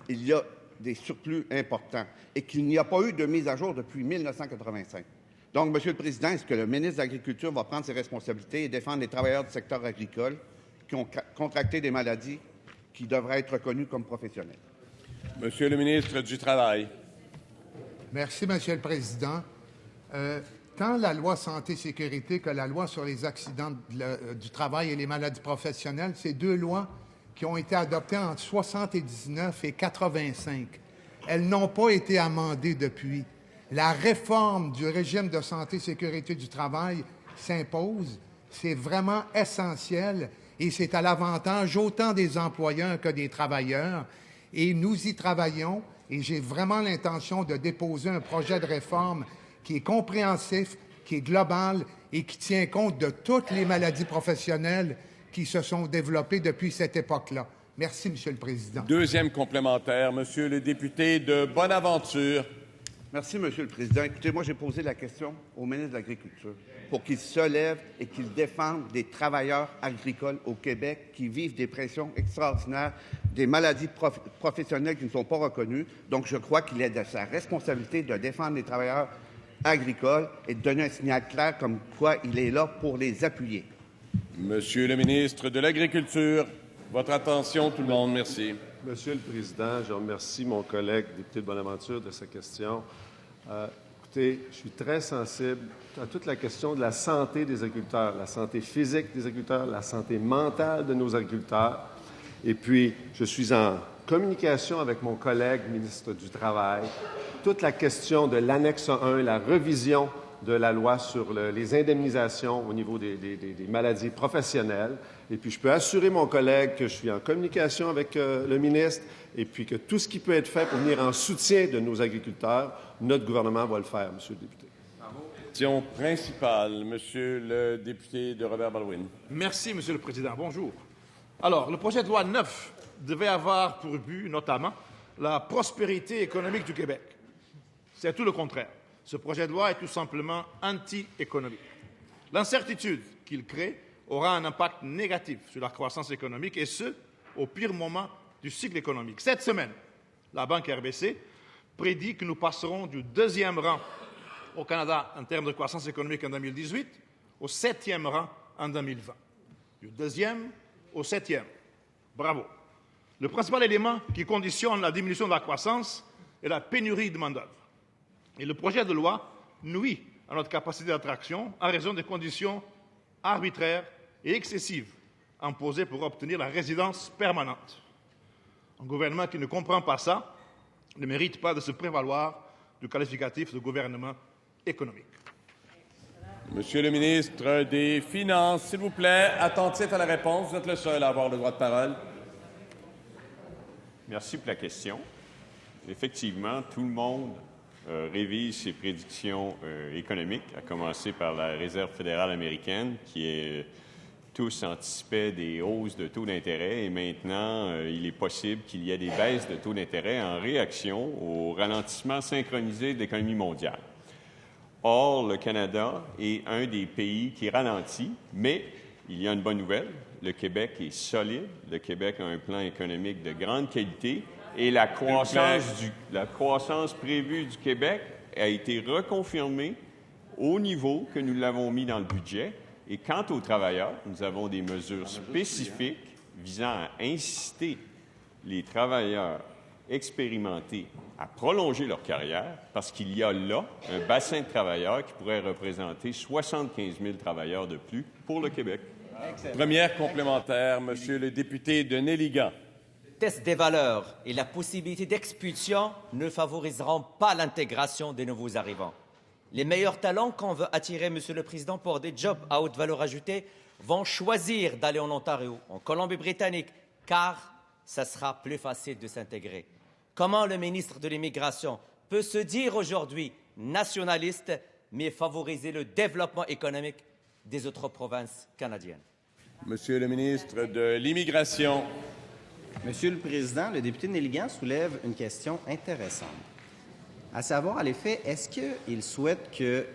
J: il y a des surplus importants et qu'il n'y a pas eu de mise à jour depuis 1985. Donc, Monsieur le Président, est-ce que le ministre de l'Agriculture va prendre ses responsabilités et défendre les travailleurs du secteur agricole qui ont contracté des maladies qui devraient être reconnues comme professionnelles?
A: Monsieur le ministre du Travail.
K: Merci, Monsieur le Président. Tant la loi santé-sécurité que la loi sur les accidents du travail et les maladies professionnelles, c'est deux lois qui ont été adoptées entre 1979 et 1985. Elles n'ont pas été amendées depuis. La réforme du régime de santé et sécurité du travail s'impose. C'est vraiment essentiel et c'est à l'avantage autant des employeurs que des travailleurs. Et nous y travaillons et j'ai vraiment l'intention de déposer un projet de réforme qui est compréhensif, qui est global et qui tient compte de toutes les maladies professionnelles qui se sont développées depuis cette époque-là. Merci, Monsieur le Président.
A: Deuxième complémentaire, Monsieur le député de Bonaventure.
J: Merci, Monsieur le Président. Écoutez, moi, j'ai posé la question au ministre de l'Agriculture pour qu'il se lève et qu'il défende des travailleurs agricoles au Québec qui vivent des pressions extraordinaires, des maladies professionnelles qui ne sont pas reconnues. Donc, je crois qu'il est de sa responsabilité de défendre les travailleurs agricoles et de donner un signal clair comme quoi il est là pour les appuyer.
A: Monsieur le ministre de l'Agriculture, votre attention, tout le monde. Merci.
L: Monsieur le Président, je remercie mon collègue député de Bonaventure de sa question. Écoutez, je suis très sensible à toute la question de la santé des agriculteurs, la santé physique des agriculteurs, la santé mentale de nos agriculteurs. Et puis, je suis en communication avec mon collègue ministre du Travail. Toute la question de l'annexe 1, la revision de la loi sur les indemnisations au niveau des maladies professionnelles. Et puis, je peux assurer mon collègue que je suis en communication avec le ministre et puis que tout ce qui peut être fait pour venir en soutien de nos agriculteurs, notre gouvernement va le faire, Monsieur le député.
A: Question principale, Monsieur le député de Robert Baldwin.
M: Merci, Monsieur le Président. Bonjour. Alors, le projet de loi 9 devait avoir pour but, notamment, la prospérité économique du Québec. C'est tout le contraire. Ce projet de loi est tout simplement anti-économique. L'incertitude qu'il crée aura un impact négatif sur la croissance économique, et ce, au pire moment du cycle économique. Cette semaine, la Banque RBC prédit que nous passerons du 2e rang au Canada en termes de croissance économique en 2018 au 7e rang en 2020. Du 2e au 7e. Bravo. Le principal élément qui conditionne la diminution de la croissance est la pénurie de main-d'œuvre. Et le projet de loi nuit à notre capacité d'attraction en raison des conditions arbitraires et excessives imposées pour obtenir la résidence permanente. Un gouvernement qui ne comprend pas ça ne mérite pas de se prévaloir du qualificatif de gouvernement économique.
A: Monsieur le ministre des Finances, s'il vous plaît, attentif à la réponse. Vous êtes le seul à avoir le droit de parole.
N: Merci pour la question. Effectivement, tout le monde révise ses prédictions économiques, à commencer par la Réserve fédérale américaine, qui tous anticipaient des hausses de taux d'intérêt, et maintenant, il est possible qu'il y ait des baisses de taux d'intérêt en réaction au ralentissement synchronisé de l'économie mondiale. Or, le Canada est un des pays qui ralentit, mais il y a une bonne nouvelle. Le Québec est solide. Le Québec a un plan économique de grande qualité. Et la croissance prévue du Québec a été reconfirmée au niveau que nous l'avons mis dans le budget. Et quant aux travailleurs, nous avons des mesures spécifiques visant à inciter les travailleurs expérimentés à prolonger leur carrière, parce qu'il y a là un bassin de travailleurs qui pourrait représenter 75 000 travailleurs de plus pour le Québec.
A: Première complémentaire, Monsieur le député de Néligan.
O: Test des valeurs et la possibilité d'expulsion ne favoriseront pas l'intégration des nouveaux arrivants. Les meilleurs talents qu'on veut attirer, Monsieur le Président, pour des jobs à haute valeur ajoutée vont choisir d'aller en Ontario, en Colombie-Britannique, car ça sera plus facile de s'intégrer. Comment le ministre de l'Immigration peut se dire aujourd'hui nationaliste, mais favoriser le développement économique des autres provinces canadiennes?
A: Monsieur le ministre de l'Immigration.
C: Monsieur le Président, le député de Néligan soulève une question intéressante. À savoir, à l'effet, est-ce qu'il souhaite que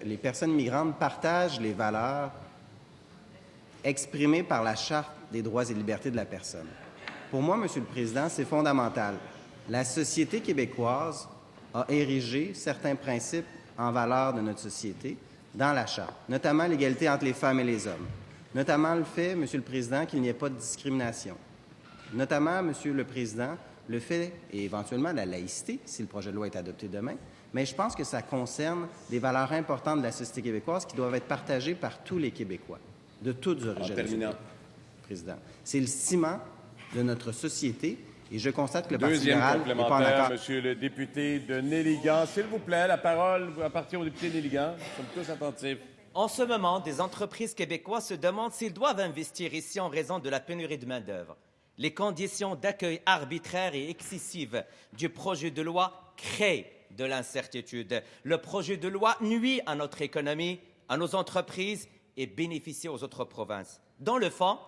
C: les personnes migrantes partagent les valeurs exprimées par la Charte des droits et libertés de la personne? Pour moi, Monsieur le Président, c'est fondamental. La société québécoise a érigé certains principes en valeur de notre société dans la Charte, notamment l'égalité entre les femmes et les hommes, notamment le fait, Monsieur le Président, qu'il n'y ait pas de discrimination, notamment, Monsieur le Président, le fait, et éventuellement la laïcité, si le projet de loi est adopté demain, mais je pense que ça concerne des valeurs importantes de la société québécoise qui doivent être partagées par tous les Québécois, de toutes origines.
A: En terminant.
C: Président. C'est le ciment de notre société. Et je constate que le Parti
A: Deuxième
C: libéral n'est pas en
A: complémentaire,
C: accord.
A: Monsieur le député de Néligan. S'il vous plaît, la parole appartient au député Néligan. Nous sommes tous attentifs.
O: En ce moment, des entreprises québécoises se demandent s'ils doivent investir ici en raison de la pénurie de main-d'œuvre. Les conditions d'accueil arbitraires et excessives du projet de loi créent de l'incertitude. Le projet de loi nuit à notre économie, à nos entreprises et bénéficie aux autres provinces. Dans le fond,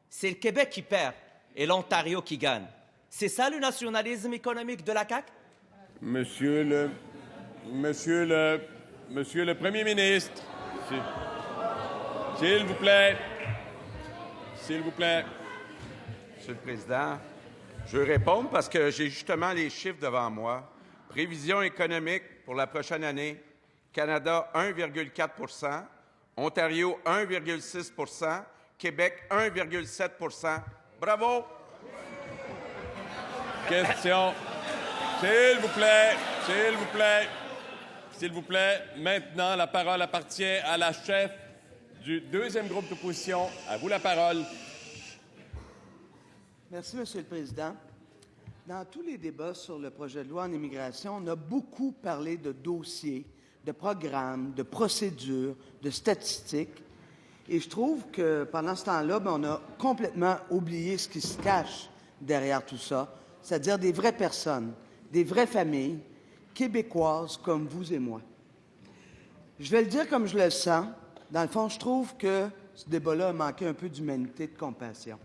O: c'est le Québec qui perd et l'Ontario qui gagne. C'est ça le nationalisme économique de la CAQ?
A: Monsieur le Premier ministre, s'il vous plaît. S'il vous plaît.
D: Monsieur le Président, je veux répondre parce que j'ai justement les chiffres devant moi. Prévision économique pour la prochaine année, Canada 1,4 Ontario 1,6 Québec 1,7 Bravo!
A: Question. S'il vous plaît. S'il vous plaît. S'il vous plaît. Maintenant, la parole appartient à la chef du deuxième groupe d'opposition. À vous la parole.
P: Merci, Monsieur le Président. Dans tous les débats sur le projet de loi en immigration, on a beaucoup parlé de dossiers, de programmes, de procédures, de statistiques. Et je trouve que pendant ce temps-là, on a complètement oublié ce qui se cache derrière tout ça, c'est-à-dire des vraies personnes, des vraies familles québécoises comme vous et moi. Je vais le dire comme je le sens. Dans le fond, je trouve que ce débat-là a manqué un peu d'humanité, de compassion.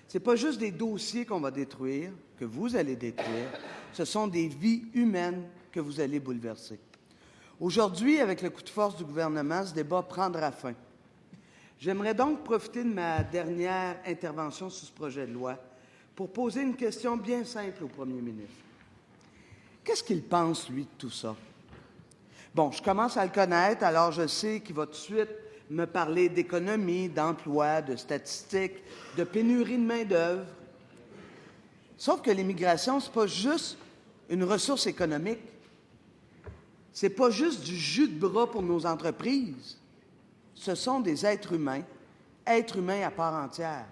P: Ce n'est pas juste des dossiers qu'on va détruire, que vous allez détruire, ce sont des vies humaines que vous allez bouleverser. Aujourd'hui, avec le coup de force du gouvernement, ce débat prendra fin. J'aimerais donc profiter de ma dernière intervention sur ce projet de loi pour poser une question bien simple au premier ministre. Qu'est-ce qu'il pense, lui, de tout ça? Bon, je commence à le connaître, alors je sais qu'il va tout de suite me parler d'économie, d'emploi, de statistiques, de pénurie de main-d'œuvre. Sauf que l'immigration, ce n'est pas juste une ressource économique. Ce n'est pas juste du jus de bras pour nos entreprises. Ce sont des êtres humains à part entière.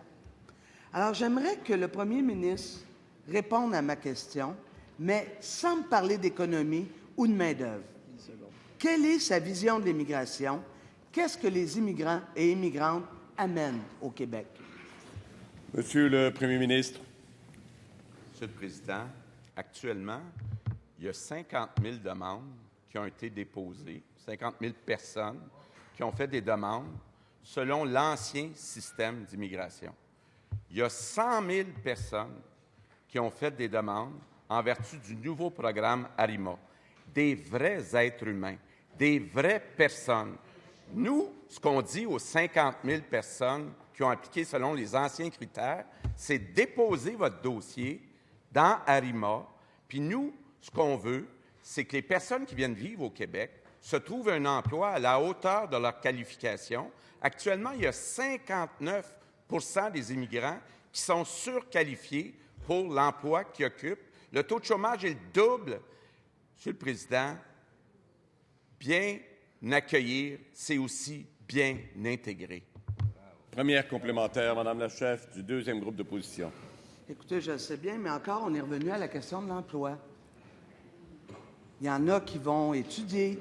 P: Alors, j'aimerais que le premier ministre réponde à ma question, mais sans me parler d'économie ou de main-d'œuvre. Quelle est sa vision de l'immigration? Qu'est-ce que les immigrants et immigrantes amènent au Québec?
A: Monsieur le Premier ministre.
D: Monsieur le Président, actuellement, il y a 50 000 demandes qui ont été déposées, 50 000 personnes qui ont fait des demandes selon l'ancien système d'immigration. Il y a 100 000 personnes qui ont fait des demandes en vertu du nouveau programme ARIMA. Des vrais êtres humains, des vraies personnes. Nous, ce qu'on dit aux 50 000 personnes qui ont appliqué selon les anciens critères, c'est déposer votre dossier dans ARIMA. Puis nous, ce qu'on veut, c'est que les personnes qui viennent vivre au Québec se trouvent un emploi à la hauteur de leur qualification. Actuellement, il y a 59 des immigrants qui sont surqualifiés pour l'emploi qu'ils occupent. Le taux de chômage est le double. Monsieur le Président, bien accueillir, c'est aussi bien intégrer.
A: Première complémentaire, Madame la chef du deuxième groupe d'opposition.
P: Écoutez, je le sais bien, mais encore, on est revenu à la question de l'emploi. Il y en a qui vont étudier,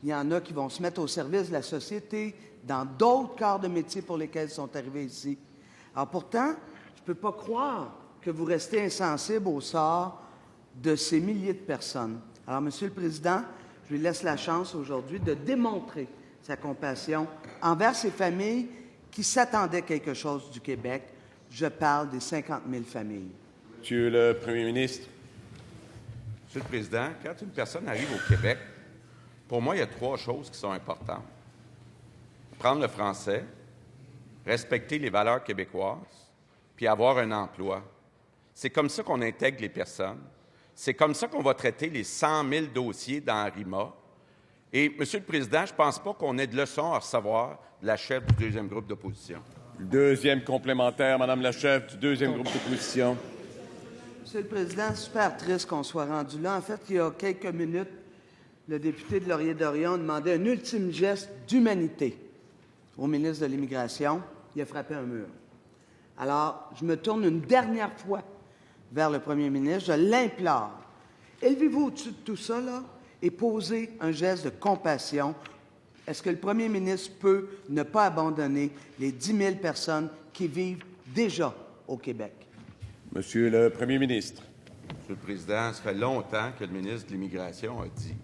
P: il y en a qui vont se mettre au service de la société dans d'autres corps de métier pour lesquels ils sont arrivés ici. Alors pourtant, je ne peux pas croire que vous restez insensible au sort de ces milliers de personnes. Alors, Monsieur le Président, je lui laisse la chance aujourd'hui de démontrer sa compassion envers ces familles qui s'attendaient quelque chose du Québec. Je parle des 50 000 familles.
A: Monsieur le Premier ministre.
D: Monsieur le Président, quand une personne arrive au Québec, pour moi, il y a 3 choses qui sont importantes. Apprendre le français, respecter les valeurs québécoises, puis avoir un emploi. C'est comme ça qu'on intègre les personnes. C'est comme ça qu'on va traiter les 100 000 dossiers dans ARIMA. Et, Monsieur le Président, je ne pense pas qu'on ait de leçons à recevoir de la chef du deuxième groupe d'opposition.
A: Deuxième complémentaire, Madame la chef du deuxième groupe d'opposition.
P: Monsieur le Président, super triste qu'on soit rendu là. En fait, il y a quelques minutes, le député de Laurier-Dorion demandait un ultime geste d'humanité au ministre de l'Immigration. Il a frappé un mur. Alors, je me tourne une dernière fois vers le premier ministre. Je l'implore. Élevez-vous au-dessus de tout ça, là, et posez un geste de compassion. Est-ce que le premier ministre peut ne pas abandonner les 10 000 personnes qui vivent déjà au Québec?
A: Monsieur le premier ministre.
D: Monsieur le Président, ça fait longtemps que le ministre de l'Immigration a dit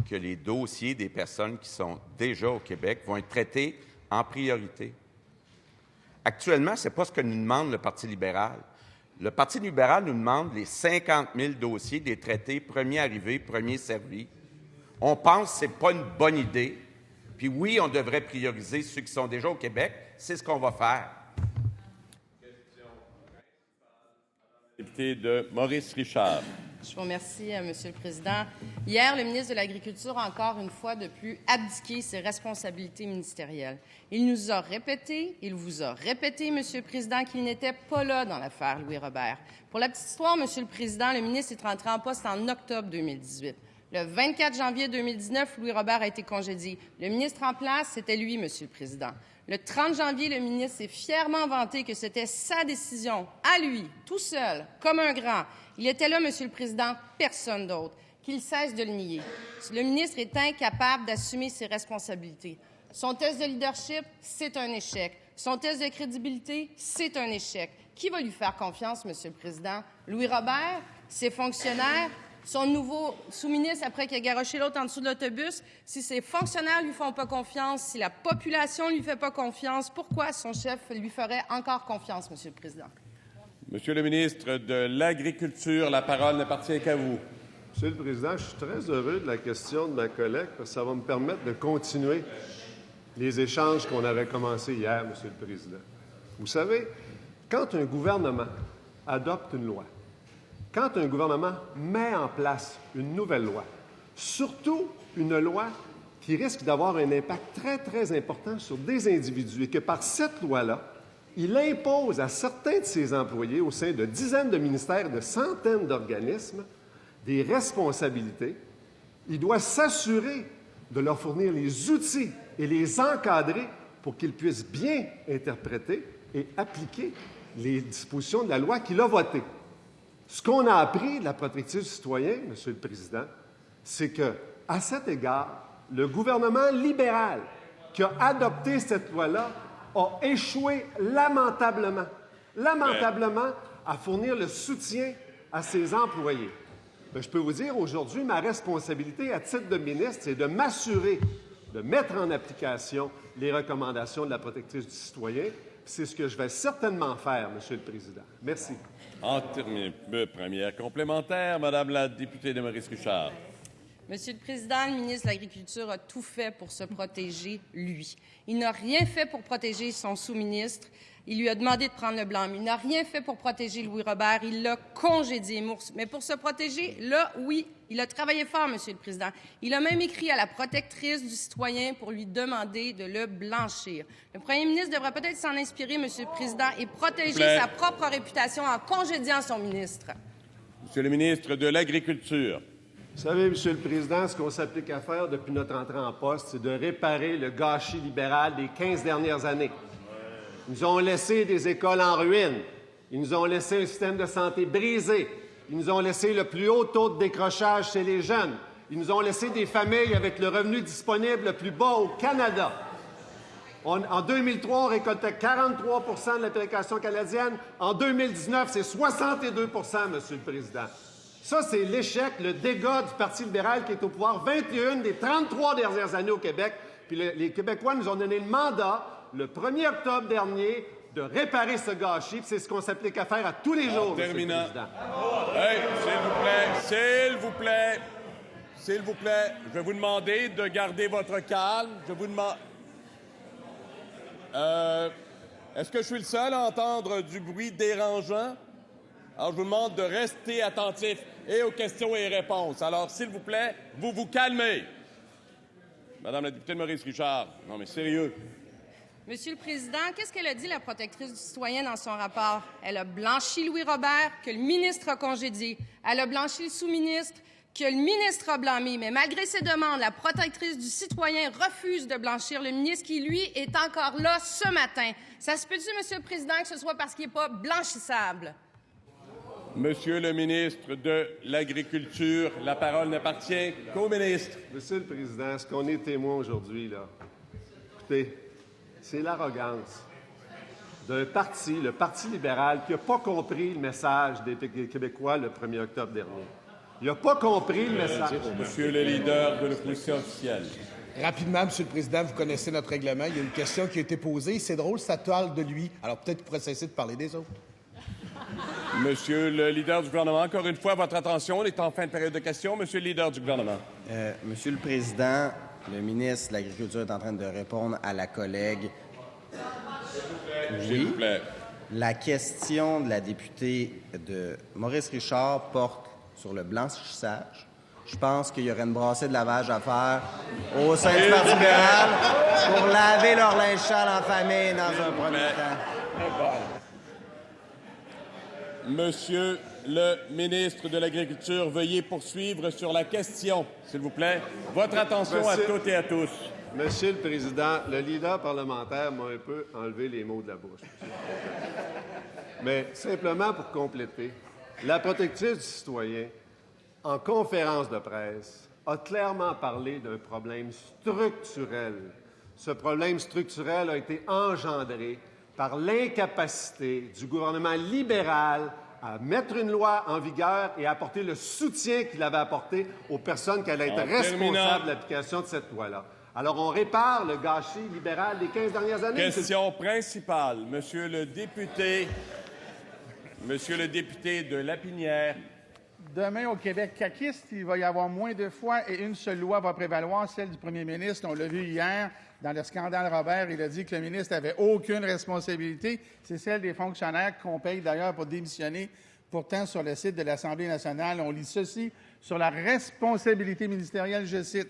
D: que les dossiers des personnes qui sont déjà au Québec vont être traités en priorité. Actuellement, ce n'est pas ce que nous demande le Parti libéral. Le Parti libéral nous demande les 50 000 dossiers des traités premier arrivé, premier servi. On pense que ce n'est pas une bonne idée. Puis oui, on devrait prioriser ceux qui sont déjà au Québec. C'est ce qu'on va faire.
A: Député de Maurice Richard.
Q: Je vous remercie, Monsieur le Président. Hier, le ministre de l'Agriculture a encore une fois de plus abdiqué ses responsabilités ministérielles. Il nous a répété, il vous a répété, Monsieur le Président, qu'il n'était pas là dans l'affaire Louis Robert. Pour la petite histoire, Monsieur le Président, le ministre est rentré en poste en octobre 2018. Le 24 janvier 2019, Louis Robert a été congédié. Le ministre en place, c'était lui, Monsieur le Président. Le 30 janvier, le ministre s'est fièrement vanté que c'était sa décision, à lui, tout seul, comme un grand. Il était là, Monsieur le Président, personne d'autre. Qu'il cesse de le nier. Le ministre est incapable d'assumer ses responsabilités. Son test de leadership, c'est un échec. Son test de crédibilité, c'est un échec. Qui va lui faire confiance, Monsieur le Président? Louis Robert? Ses fonctionnaires? Son nouveau sous-ministre, après qu'il a garoché l'autre en dessous de l'autobus? Si ses fonctionnaires ne lui font pas confiance, si la population ne lui fait pas confiance, pourquoi son chef lui ferait encore confiance, Monsieur le Président?
A: Monsieur le ministre de l'Agriculture, la parole n'appartient qu'à vous.
L: Monsieur le Président, je suis très heureux de la question de ma collègue parce que ça va me permettre de continuer les échanges qu'on avait commencés hier, Monsieur le Président. Vous savez, quand un gouvernement adopte une loi, quand un gouvernement met en place une nouvelle loi, surtout une loi qui risque d'avoir un impact très, très important sur des individus et que par cette loi-là, il impose à certains de ses employés au sein de dizaines de ministères et de centaines d'organismes des responsabilités, il doit s'assurer de leur fournir les outils et les encadrer pour qu'ils puissent bien interpréter et appliquer les dispositions de la loi qu'il a votée. Ce qu'on a appris de la protectrice du citoyen, Monsieur le Président, c'est qu'à cet égard, le gouvernement libéral qui a adopté cette loi-là a échoué lamentablement à fournir le soutien à ses employés. Bien, je peux vous dire, aujourd'hui, ma responsabilité à titre de ministre, c'est de m'assurer de mettre en application les recommandations de la protectrice du citoyen. C'est ce que je vais certainement faire, Monsieur le Président. Merci.
A: En termes première complémentaire, Madame la députée de Maurice Richard.
Q: Monsieur le Président, le ministre de l'Agriculture a tout fait pour se protéger, lui. Il n'a rien fait pour protéger son sous-ministre. Il lui a demandé de prendre le blanc, mais il n'a rien fait pour protéger Louis Robert. Il l'a congédié. Mais pour se protéger, là, oui, il a travaillé fort, Monsieur le Président. Il a même écrit à la protectrice du citoyen pour lui demander de le blanchir. Le premier ministre devrait peut-être s'en inspirer, Monsieur le Président, et protéger sa propre réputation en congédiant son ministre.
A: Monsieur le ministre de l'Agriculture.
L: Vous savez, Monsieur le Président, ce qu'on s'applique à faire depuis notre entrée en poste, c'est de réparer le gâchis libéral des 15 dernières années. Ils nous ont laissé des écoles en ruine. Ils nous ont laissé un système de santé brisé. Ils nous ont laissé le plus haut taux de décrochage chez les jeunes. Ils nous ont laissé des familles avec le revenu disponible le plus bas au Canada. En 2003, on récoltait 43 de la population canadienne. En 2019, c'est 62 Monsieur le Président. Ça, c'est l'échec, le dégât du Parti libéral qui est au pouvoir 21 des 33 dernières années au Québec. Puis les Québécois nous ont donné le mandat, le 1er octobre dernier, de réparer ce gâchis. C'est ce qu'on s'applique à faire à tous les jours, Monsieur le Président.
A: Hey, s'il vous plaît, je vais vous demander de garder votre calme. Je vous demande... Est-ce que je suis le seul à entendre du bruit dérangeant? Alors, je vous demande de rester attentif et aux questions et aux réponses. Alors, s'il vous plaît, vous vous calmez. Madame la députée de Maurice Richard. Non, mais sérieux.
Q: Monsieur le Président, qu'est-ce qu'elle a dit, la protectrice du citoyen, dans son rapport? Elle a blanchi Louis Robert, que le ministre a congédié. Elle a blanchi le sous-ministre, que le ministre a blâmé, mais malgré ses demandes, la protectrice du citoyen refuse de blanchir le ministre qui, lui, est encore là ce matin. Ça se peut-tu, Monsieur le Président, que ce soit parce qu'il n'est pas blanchissable?
A: Monsieur le ministre de l'Agriculture, la parole n'appartient qu'au ministre.
L: Monsieur le Président, ce qu'on est témoin aujourd'hui, là, écoutez, c'est l'arrogance d'un parti, le Parti libéral, qui n'a pas compris le message des Québécois le 1er octobre dernier. Il n'a pas compris le message.
A: Monsieur le leader de l'opposition officielle.
F: Rapidement, Monsieur le Président, vous connaissez notre règlement. Il y a une question qui a été posée. C'est drôle, ça parle de lui. Alors peut-être qu'il pourrait cesser de parler des autres.
A: Monsieur le leader du gouvernement, encore une fois, votre attention. On est en fin de période de questions. Monsieur le leader du gouvernement.
C: Monsieur le Président, le ministre de l'Agriculture est en train de répondre à la collègue.
A: S'il vous plaît.
C: La question de la députée de Maurice Richard porte sur le blanchissage. Je pense qu'il y aurait une brassée de lavage à faire au sein du Parti libéral pour laver leur linge sale en famille dans un premier temps.
A: Monsieur le ministre de l'Agriculture, veuillez poursuivre sur la question, s'il vous plaît. Votre attention à toutes et à tous.
L: Monsieur le Président, le leader parlementaire m'a un peu enlevé les mots de la bouche. Mais simplement pour compléter, la protectrice du citoyen, en conférence de presse, a clairement parlé d'un problème structurel. Ce problème structurel a été engendré par l'incapacité du gouvernement libéral à mettre une loi en vigueur et à apporter le soutien qu'il avait apporté aux personnes qui allaient être responsables de l'application de cette loi-là. Alors, on répare le gâchis libéral des 15 dernières années.
A: Question principale, Monsieur le député de Lapinière.
R: Demain, au Québec caquiste, il va y avoir moins de fois et une seule loi va prévaloir, celle du premier ministre. On l'a vu hier dans le scandale Robert. Il a dit que le ministre n'avait aucune responsabilité. C'est celle des fonctionnaires qu'on paye d'ailleurs pour démissionner. Pourtant, sur le site de l'Assemblée nationale, on lit ceci sur la responsabilité ministérielle, je cite.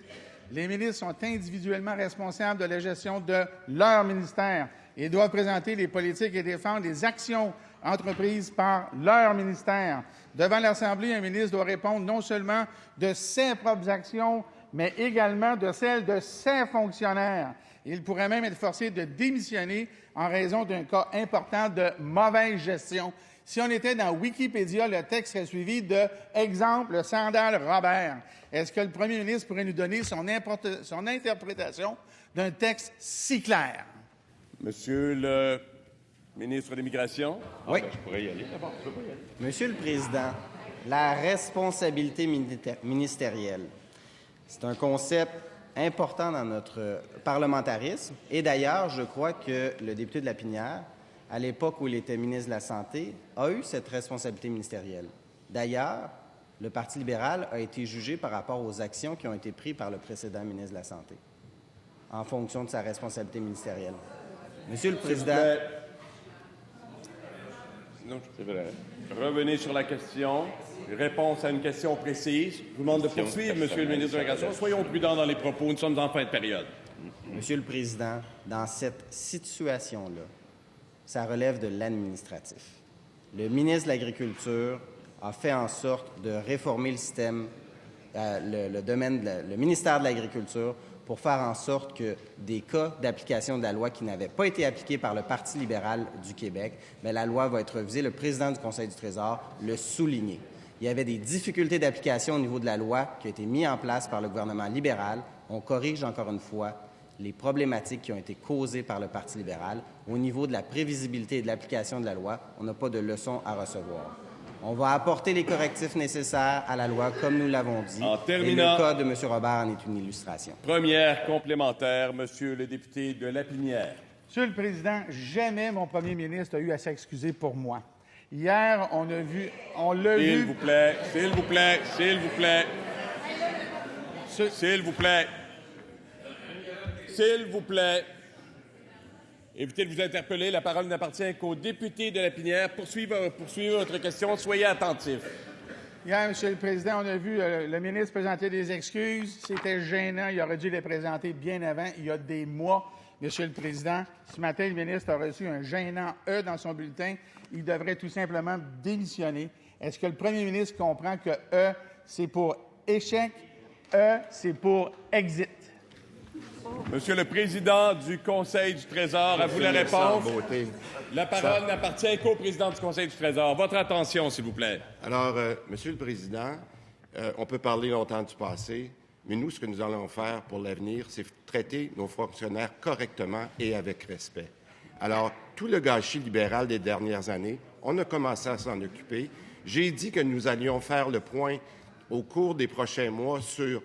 R: Les ministres sont individuellement responsables de la gestion de leur ministère et doivent présenter les politiques et défendre les actions entreprises par leur ministère. Devant l'Assemblée, un ministre doit répondre non seulement de ses propres actions, mais également de celles de ses fonctionnaires. Il pourrait même être forcé de démissionner en raison d'un cas important de mauvaise gestion. Si on était dans Wikipédia, le texte serait suivi de « Exemple, le scandale Robert ». Est-ce que le premier ministre pourrait nous donner son interprétation d'un texte si clair?
A: Monsieur le ministre de l'Immigration.
C: Oui.
A: Je pourrais y aller. D'abord, je peux y aller.
C: Monsieur le Président, la responsabilité ministérielle, c'est un concept important dans notre parlementarisme. Et d'ailleurs, je crois que le député de Lapinière, à l'époque où il était ministre de la Santé, a eu cette responsabilité ministérielle. D'ailleurs, le Parti libéral a été jugé par rapport aux actions qui ont été prises par le précédent ministre de la Santé, en fonction de sa responsabilité ministérielle. Monsieur le Président...
A: Non, c'est vrai. Revenez sur la question. Réponse à une question précise. Je vous demande de poursuivre, Monsieur le ministre de l'Immigration. Soyons prudents dans les propos. Nous sommes en fin de période.
C: Monsieur le Président, dans cette situation-là, ça relève de l'administratif. Le ministre de l'Agriculture a fait en sorte de réformer le système, le ministère de l'Agriculture, pour faire en sorte que des cas d'application de la loi qui n'avaient pas été appliqués par le Parti libéral du Québec, mais la loi va être revisée. Le président du Conseil du Trésor l'a souligné. Il y avait des difficultés d'application au niveau de la loi qui ont été mises en place par le gouvernement libéral. On corrige encore une fois les problématiques qui ont été causées par le Parti libéral. Au niveau de la prévisibilité et de l'application de la loi, on n'a pas de leçons à recevoir. On va apporter les correctifs nécessaires à la loi, comme nous l'avons dit.
A: En terminant,
C: et le cas de M. Robert en est une illustration.
A: Première complémentaire, Monsieur le député de Lapinière.
R: Monsieur le Président, jamais mon premier ministre a eu à s'excuser pour moi. Hier, on l'a vu...
A: S'il vous plaît, s'il vous plaît, s'il vous plaît. S'il vous plaît. S'il vous plaît. Évitez de vous interpeller. La parole n'appartient qu'au député de Lapinière. Poursuivez votre question. Soyez attentifs.
R: Hier, Monsieur le Président, on a vu le ministre présenter des excuses. C'était gênant. Il aurait dû les présenter bien avant, il y a des mois. Monsieur le Président, ce matin, le ministre a reçu un gênant E dans son bulletin. Il devrait tout simplement démissionner. Est-ce que le premier ministre comprend que E, c'est pour échec. E, c'est pour exit.
A: Monsieur le Président du Conseil du Trésor, à vous la réponse. La parole n'appartient qu'au Président du Conseil du Trésor. Votre attention, s'il vous plaît.
S: Alors, Monsieur le Président, on peut parler longtemps du passé, mais nous, ce que nous allons faire pour l'avenir, c'est traiter nos fonctionnaires correctement et avec respect. Alors, tout le gâchis libéral des dernières années, on a commencé à s'en occuper. J'ai dit que nous allions faire le point au cours des prochains mois sur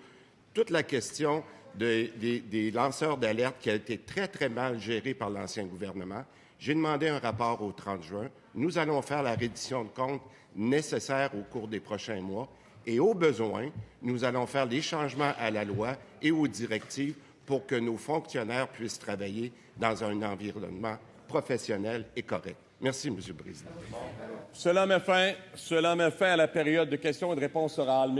S: toute la question des lanceurs d'alerte qui a été très, très mal gérée par l'ancien gouvernement. J'ai demandé un rapport au 30 juin. Nous allons faire la reddition de comptes nécessaire au cours des prochains mois. Et au besoin, nous allons faire les changements à la loi et aux directives pour que nos fonctionnaires puissent travailler dans un environnement professionnel et correct. Merci, Monsieur le Président.
A: Cela met fin à la période de questions et de réponses orales.